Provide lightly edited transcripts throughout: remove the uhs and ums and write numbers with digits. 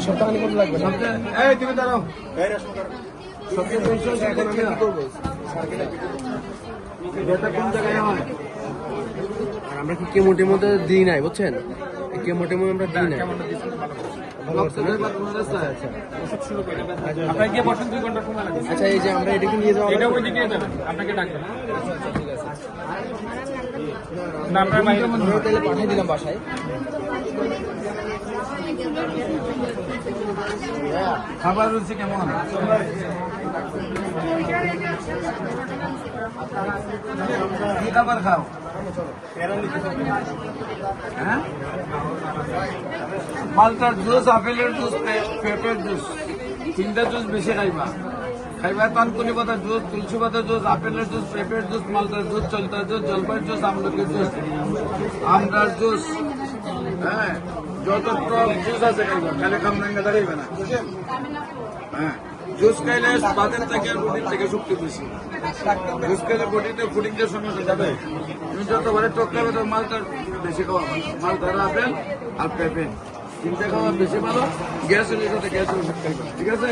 সপ্তাহখানি কত লাগবে? এই তুমি দাঁড়াও। সপ্তাহে 200 এখন আমি কি করবো? এটা কোন জায়গায় হয়? আর আমরা কি কেমোটের মধ্যে দিই নাই বুঝছেন? এই কেমোটের মধ্যে আমরা দিই নাই। আপনাকে গিয়ে বসেন 2 ঘন্টা সময় লাগবে। আচ্ছা এই যে আমরা এটাকে নিয়ে যাবো, এটা ওইদিকে যাবেন, আপনাকে ডাকবেন। না আপনার বাইরে আমি তাহলে পাঠিয়ে দিলাম বাসায়। খাবার রুচি কেমন? কি খাবার খাও? হ্যাঁ, মালটার জুস, আপেলের জুস, পেঁপের জুস, 3টা জুস বেশি খাইবা। খাইবা তানকুনি পাতার জুস, তুলসী পাতার জুস, আপেলের জুস, পেঁপের জুস, মালটার জুস, চলতার জুস, জলপাইয়ের জুস, আমলকির জুস, আমরার জুস। হ্যাঁ, যত টক জুস আছে খাইবা, খালি খামরাঙ্গা দাঁড়াইবে না। হ্যাঁ, জুস খাইলে বাতের থেকে রুটির থেকে শক্তি বেশি। জুস খাইলে বডিতে ফুডিংয়ের সমস্যা যাবে। তুমি যতবারে টক খাবে তো মালটার বেশি খাওয়া ভালো। মালটার আপেল আর পেঁপে 3টে খাওয়া বেশি ভালো। গ্যাস হলে সাথে গ্যাসের ওষুধ খাইবা, ঠিক আছে?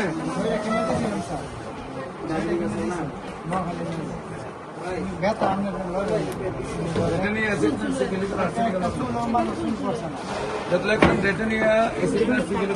এটা নিয়ে অ্যাসিড সিভিল ডেটা নিয়ে অ্যাসিড সিভিল